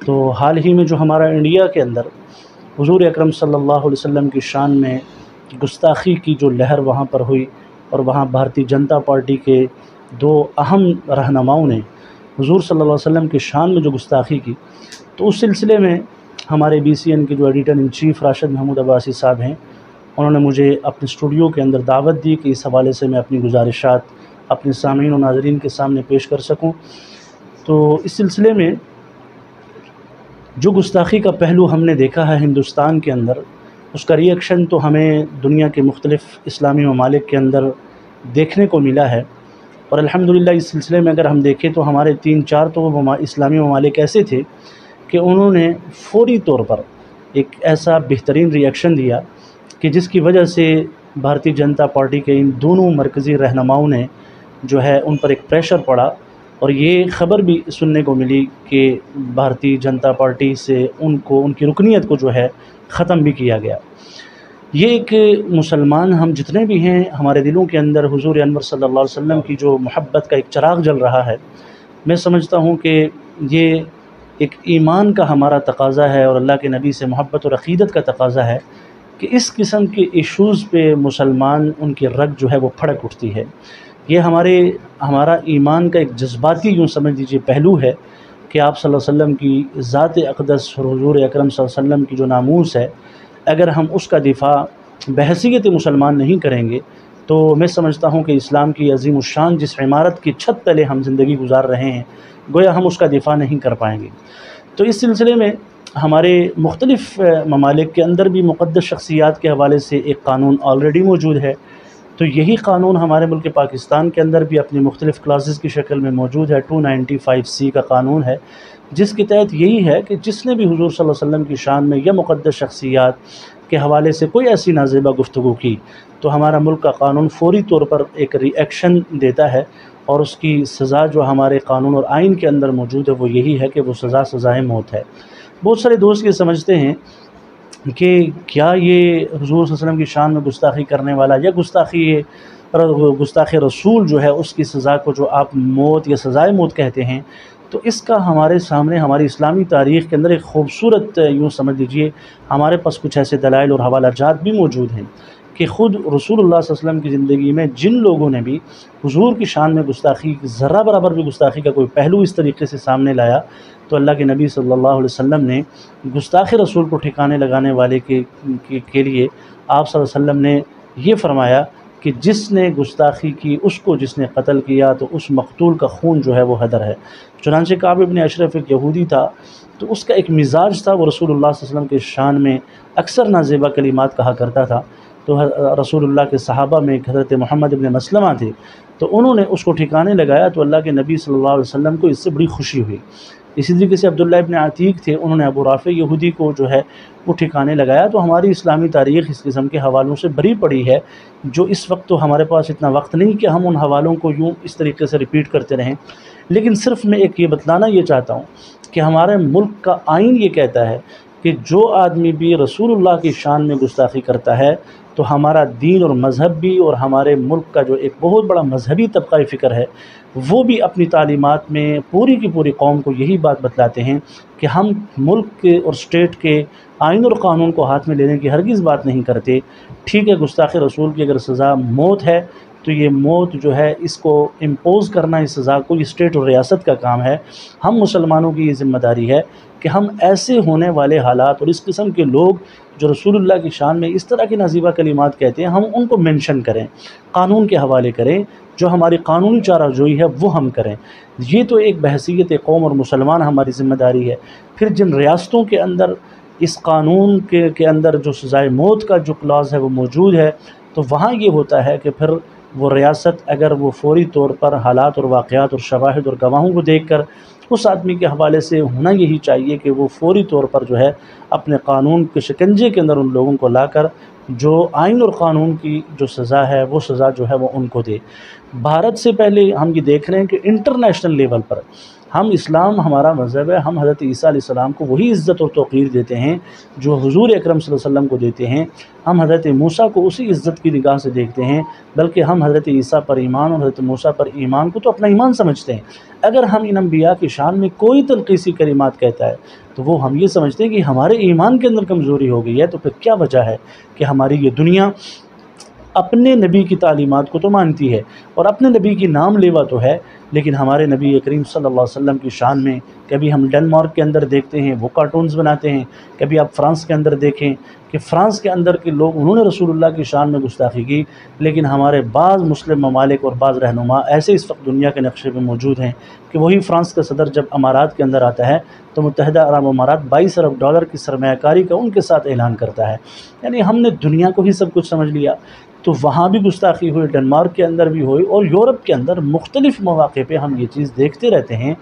تو حال ہی میں جو ہمارا انڈیا کے اندر حضور اکرم صلی اللہ علیہ وسلم کی شان میں گستاخی کی جو لہر وہاں پر ہوئی، اور وہاں بھارتی جنتا پارٹی کے دو اہم رہنماؤں نے حضور صلی اللہ علیہ وسلم کی شان میں جو گستاخی کی، تو اس سلسلے میں ہمارے BCN کے جو editor in chief Rashid Mahmood Abbasi صاحب ہیں، انہوں نے مجھے اپنے اسٹوڈیو کے اندر دعوت دی کہ اس حوالے سے میں اپنی گزارشات اپنے سامعین و ناظرین کے سامنے پیش کر سکوں۔ تو اس سلسلے میں جو گستاخی کا پہلو ہم نے دیکھا ہے ہندوستان کے اندر، اس کا ری ایکشن تو ہمیں دنیا کے مختلف اسلامی ممالک کے اندر دیکھنے کو ملا ہے، اور الحمدللہ اس سلسلے میں اگر ہم دیکھیں تو ہمارے 3-4 تو اسلامی ممالک ایسے تھے کہ انہوں نے فوری طور پر ایک ایسا بہترین ری ایکشن دیا کہ جس کی وجہ سے بھارتی جنتا پارٹی کے ان دونوں مرکزی رہنماؤں نے جو ہے ان پر ایک پریشر پڑا، اور یہ خبر بھی سننے کو ملی کہ بھارتی جنتا پارٹی سے ان کی رکنیت کو جو ہے ختم بھی کیا گیا۔ یہ ایک مسلمان ہم جتنے بھی ہیں، ہمارے دلوں کے اندر حضور انور صلی اللہ علیہ وسلم کی جو محبت کا ایک چراغ جل رہا ہے، میں سمجھتا ہوں کہ یہ ایک ایمان کا ہمارا تقاضا ہے، اور اللہ کے نبی سے محبت اور عقیدت کا تقاضا ہے کہ اس قسم کے ایشوز پہ مسلمان ان کی رگ جو ہے وہ پھڑک اٹھتی ہے۔ یہ ہمارا ایمان کا ایک جذباتی یوں سمجھ لیجیے پہلو ہے کہ آپ صلی اللہ علیہ وسلم کی ذات اقدس اور حضور اکرم صلی اللہ علیہ وسلم کی جو ناموس ہے، اگر ہم اس کا دفاع بحیثیت مسلمان نہیں کریں گے تو میں سمجھتا ہوں کہ اسلام کی عظیم الشان جس عمارت کی چھت تلے ہم زندگی گزار رہے ہیں، گویا ہم اس کا دفاع نہیں کر پائیں گے۔ تو اس سلسلے میں ہمارے مختلف ممالک کے اندر بھی مقدس شخصیات کے حوالے سے ایک قانون آلریڈی موجود ہے، تو یہی قانون ہمارے ملک پاکستان کے اندر بھی اپنی مختلف کلاسز کی شکل میں موجود ہے۔ 295C کا قانون ہے، جس کے تحت یہی ہے کہ جس نے بھی حضور صلی اللہ علیہ وسلم کی شان میں یا مقدس شخصیات کے حوالے سے کوئی ایسی نازیبہ گفتگو کی، تو ہمارا ملک کا قانون فوری طور پر ایک ری ایکشن دیتا ہے، اور اس کی سزا جو ہمارے قانون اور آئین کے اندر موجود ہے وہ یہی ہے کہ وہ سزائے موت ہے۔ بہت سارے دوست یہ سمجھتے ہیں کہ کیا یہ حضور صلی اللہ علیہ وسلم کی شان میں گستاخی کرنے والا یا گستاخ رسول جو ہے اس کی سزا کو جو آپ موت یا سزائے موت کہتے ہیں، تو اس کا ہمارے سامنے ہماری اسلامی تاریخ کے اندر ایک خوبصورت یوں سمجھ لیجئے ہمارے پاس کچھ ایسے دلائل اور حوالہ جات بھی موجود ہیں کہ خود رسول اللہ صلی اللہ علیہ وسلم کی زندگی میں جن لوگوں نے بھی حضور کی شان میں گستاخی، ذرہ برابر بھی گستاخی کا کوئی پہلو اس طریقے سے سامنے لایا، تو اللہ کے نبی صلی اللہ علیہ وسلم نے گستاخ رسول کو ٹھکانے لگانے والے کے لیے آپ صلی اللہ علیہ وسلم نے یہ فرمایا کہ جس نے گستاخی کی اس کو جس نے قتل کیا تو اس مقتول کا خون جو ہے وہ حدر ہے۔ چنانچہ کعب ابن اشرف ایک یہودی تھا، تو اس کا ایک مزاج تھا، وہ رسول اللہ صلی اللہ علیہ وسلم کے شان میں اکثر نازیبہ کلمات کہا کرتا تھا۔ تو رسول اللہ کے صحابہ میں حضرت محمد ابن مسلمہ تھے، تو انہوں نے اس کو ٹھکانے لگایا، تو اللہ کے نبی صلی اللہ علیہ وسلم کو اس سے بڑی خوشی ہوئی۔ اسی طریقے سے عبداللہ ابن عتیق تھے، انہوں نے ابو رافع یہودی کو جو ہے وہ ٹھکانے لگایا۔ تو ہماری اسلامی تاریخ اس قسم کے حوالوں سے بھری پڑی ہے، جو اس وقت تو ہمارے پاس اتنا وقت نہیں کہ ہم ان حوالوں کو یوں اس طریقے سے ریپیٹ کرتے رہیں، لیکن صرف میں ایک یہ بتلانا یہ چاہتا ہوں کہ ہمارے ملک کا آئین یہ کہتا ہے کہ جو آدمی بھی رسول اللہ کی شان میں گستاخی کرتا ہے تو ہمارا دین اور مذہب بھی، اور ہمارے ملک کا جو ایک بہت بڑا مذہبی طبقہ فکر ہے، وہ بھی اپنی تعلیمات میں پوری کی پوری قوم کو یہی بات بتلاتے ہیں کہ ہم ملک کے اور اسٹیٹ کے آئین اور قانون کو ہاتھ میں لینے کی ہرگز بات نہیں کرتے۔ ٹھیک ہے، گستاخ رسول کی اگر سزا موت ہے تو یہ موت جو ہے اس کو امپوز کرنا، اس سزا کو، یہ اسٹیٹ اور ریاست کا کام ہے۔ ہم مسلمانوں کی یہ ذمہ داری ہے کہ ہم ایسے ہونے والے حالات اور اس قسم کے لوگ جو رسول اللہ کی شان میں اس طرح کی نازیبہ کلمات کہتے ہیں، ہم ان کو منشن کریں، قانون کے حوالے کریں، جو ہماری قانونی چارہ جوئی ہے وہ ہم کریں۔ یہ تو ایک بحیثیت قوم اور مسلمان ہماری ذمہ داری ہے۔ پھر جن ریاستوں کے اندر اس قانون کے اندر جو سزائے موت کا جو کلاز ہے وہ موجود ہے، تو وہاں یہ ہوتا ہے کہ پھر وہ ریاست اگر وہ فوری طور پر حالات اور واقعات اور شواہد اور گواہوں کو دیکھ کر اس آدمی کے حوالے سے ہونا یہی چاہیے کہ وہ فوری طور پر جو ہے اپنے قانون کے شکنجے کے اندر ان لوگوں کو لا کر جو آئین اور قانون کی جو سزا ہے وہ سزا جو ہے وہ ان کو دے۔ بھارت سے پہلے ہم یہ دیکھ رہے ہیں کہ انٹرنیشنل لیول پر ہم اسلام ہمارا مذہب ہے، ہم حضرت عیسیٰ علیہ السلام کو وہی عزت اور توقیر دیتے ہیں جو حضور اکرم صلی اللہ علیہ وسلم کو دیتے ہیں، ہم حضرت موسیٰ کو اسی عزت کی نگاہ سے دیکھتے ہیں، بلکہ ہم حضرت عیسیٰ پر ایمان اور حضرت موسیٰ پر ایمان کو تو اپنا ایمان سمجھتے ہیں۔ اگر ہم ان انبیاء کی شان میں کوئی تنقیصی کلمات کہتا ہے تو وہ ہم یہ سمجھتے ہیں کہ ہمارے ایمان کے اندر کمزوری ہو گئی ہے، تو پھر کیا وجہ ہے کہ ہماری یہ دنیا اپنے نبی کی تعلیمات کو تو مانتی ہے اور اپنے نبی کی نام لیوا تو ہے، لیکن ہمارے نبی کریم صلی اللہ علیہ وسلم کی شان میں کبھی ہم ڈنمارک کے اندر دیکھتے ہیں وہ کارٹونز بناتے ہیں، کبھی آپ فرانس کے اندر دیکھیں کہ فرانس کے اندر کے لوگ انہوں نے رسول اللہ کی شان میں گستاخی کی، لیکن ہمارے بعض مسلم ممالک اور بعض رہنما ایسے اس وقت دنیا کے نقشے میں موجود ہیں کہ وہی فرانس کا صدر جب امارات کے اندر آتا ہے تو متحدہ عرب امارات 22 ارب ڈالر کی سرمایہ کاری کا ان کے ساتھ اعلان کرتا ہے۔ یعنی ہم نے دنیا کو ہی سب کچھ سمجھ لیا، تو وہاں بھی گستاخی ہوئی، ڈنمارک کے اندر بھی ہوئی، اور یورپ کے اندر مختلف مواقع پہ ہم یہ چیز دیکھتے رہتے ہیں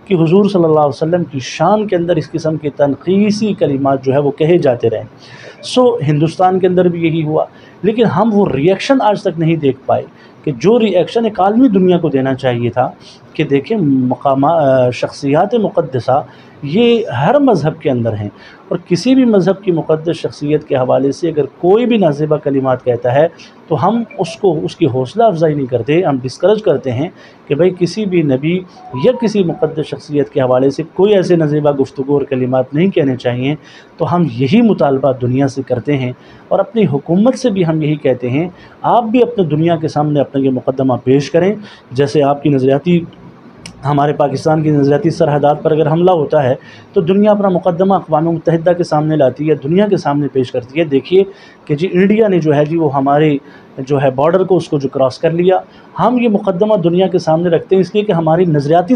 کہ حضور صلی اللہ علیہ وسلم کی شان کے اندر اس قسم کے تنقیصی کلمات جو ہے وہ کہے جاتے رہے۔ ہندوستان کے اندر بھی یہی ہوا، لیکن ہم وہ ری ایکشن آج تک نہیں دیکھ پائے کہ جو ری ایکشن ایک عالمی دنیا کو دینا چاہیے تھا کہ دیکھیں شخصیات مقدسہ یہ ہر مذہب کے اندر ہیں، اور کسی بھی مذہب کی مقدس شخصیت کے حوالے سے اگر کوئی بھی نازیبہ کلمات کہتا ہے تو ہم اس کی حوصلہ افزائی نہیں کرتے، ہم ڈسکریج کرتے ہیں کہ بھئی کسی بھی نبی یا کسی مقدس شخصیت کے حوالے سے کوئی ایسے نازیبہ گفتگو اور کلمات نہیں کہنے چاہیے۔ تو ہم یہی مطالبہ دنیا سے کرتے ہیں اور اپنی حکومت سے بھی ہم یہی کہتے ہیں، آپ بھی اپنے دنیا کے سامنے اپنا یہ مقدمہ پیش کریں۔ جیسے آپ کی نظریاتی ہمارے پاکستان کی نظریاتی سرحدات پر اگر حملہ ہوتا ہے تو دنیا اپنا مقدمہ اقوام متحدہ کے سامنے لاتی ہے، دنیا کے سامنے پیش کرتی ہے، دیکھیے کہ جی انڈیا نے جو ہے جی وہ ہمارے جو ہے بارڈر کو اس کو جو کراس کر لیا۔ ہم یہ مقدمہ دنیا کے سامنے رکھتے ہیں اس لیے کہ ہماری نظریاتی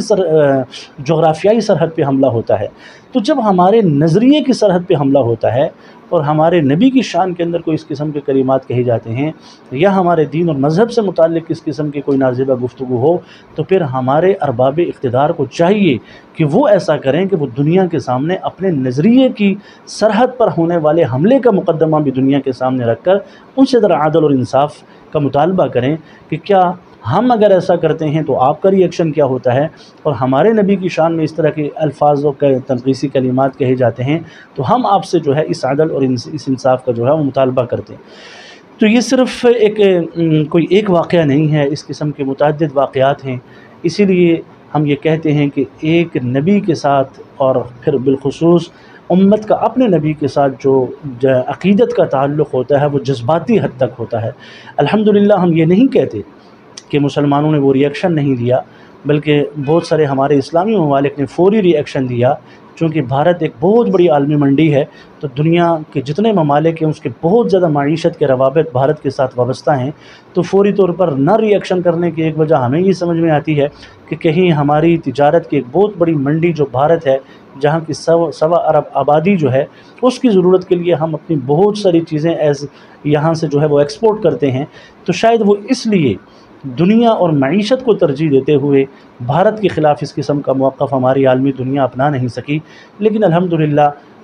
جغرافیائی سرحد پہ حملہ ہوتا ہے۔ تو جب ہمارے نظریے کی سرحد پہ حملہ ہوتا ہے اور ہمارے نبی کی شان کے اندر کوئی اس قسم کے کلمات کہے جاتے ہیں یا ہمارے دین اور مذہب سے متعلق اس قسم کی کوئی نازیبہ گفتگو ہو، تو پھر ہمارے ارباب اقتدار کو چاہیے کہ وہ ایسا کریں کہ وہ دنیا کے سامنے اپنے نظریے کی سرحد پر ہونے والے حملے کا مقدمہ بھی دنیا کے سامنے رکھ کر ان سے ذرا عدل اور انصاف کا مطالبہ کریں کہ کیا ہم اگر ایسا کرتے ہیں تو آپ کا ری ایکشن کیا ہوتا ہے، اور ہمارے نبی کی شان میں اس طرح کے الفاظ و تنقیصی کلمات کہے جاتے ہیں تو ہم آپ سے جو ہے اس عدل اور اس انصاف کا جو ہے وہ مطالبہ کرتے ہیں۔ تو یہ صرف کوئی ایک واقعہ نہیں ہے، اس قسم کے متعدد واقعات ہیں، اسی لیے ہم یہ کہتے ہیں کہ ایک نبی کے ساتھ اور پھر بالخصوص امت کا اپنے نبی کے ساتھ جو عقیدت کا تعلق ہوتا ہے وہ جذباتی حد تک ہوتا ہے۔ الحمدللہ ہم یہ نہیں کہتے کہ مسلمانوں نے وہ ری ایکشن نہیں دیا، بلکہ بہت سارے ہمارے اسلامی ممالک نے فوری ری ایکشن دیا۔ چونکہ بھارت ایک بہت بڑی عالمی منڈی ہے تو دنیا کے جتنے ممالک ہیں اس کے بہت زیادہ معیشت کے روابط بھارت کے ساتھ وابستہ ہیں، تو فوری طور پر نہ ری ایکشن کرنے کی ایک وجہ ہمیں یہ سمجھ میں آتی ہے کہ کہیں ہماری تجارت کی ایک بہت بڑی منڈی جو بھارت ہے، جہاں کی 1.25 ارب آبادی جو ہے، اس کی ضرورت کے لیے ہم اپنی بہت ساری چیزیں یہاں سے جو ہے وہ ایکسپورٹ کرتے ہیں، تو شاید وہ اس لیے دنیا اور معیشت کو ترجیح دیتے ہوئے بھارت کے خلاف اس قسم کا موقف ہماری عالمی دنیا اپنا نہیں سکی۔ لیکن الحمدللہ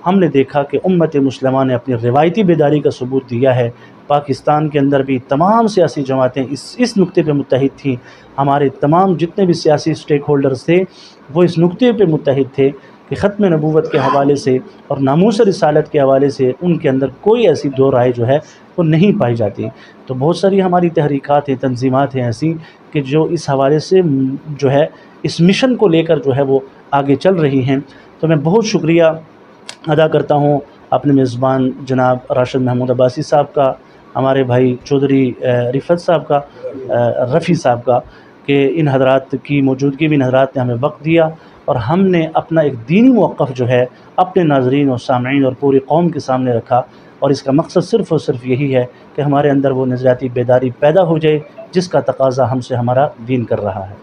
ہم نے دیکھا کہ امت مسلمہ نے اپنی روایتی بیداری کا ثبوت دیا ہے۔ پاکستان کے اندر بھی تمام سیاسی جماعتیں اس نقطے پہ متحد تھیں، ہمارے تمام جتنے بھی سیاسی سٹیک ہولڈرز تھے وہ اس نقطے پہ متحد تھے کہ ختم نبوت کے حوالے سے اور ناموس رسالت کے حوالے سے ان کے اندر کوئی ایسی دو رائے جو ہے وہ نہیں پائی جاتی۔ تو بہت ساری ہماری تحریکات ہیں، تنظیمات ہیں ایسی کہ جو اس حوالے سے جو ہے اس مشن کو لے کر جو ہے وہ آگے چل رہی ہیں۔ تو میں بہت شکریہ ادا کرتا ہوں اپنے میزبان جناب راشد محمود عباسی صاحب کا، ہمارے بھائی چودھری رفعت صاحب کا، رفیع صاحب کا، کہ ان حضرات کی موجودگی میں ان حضرات نے ہمیں وقت دیا اور ہم نے اپنا ایک دینی موقف جو ہے اپنے ناظرین اور سامعین اور پوری قوم کے سامنے رکھا، اور اس کا مقصد صرف اور صرف یہی ہے کہ ہمارے اندر وہ نظریاتی بیداری پیدا ہو جائے جس کا تقاضا ہم سے ہمارا دین کر رہا ہے۔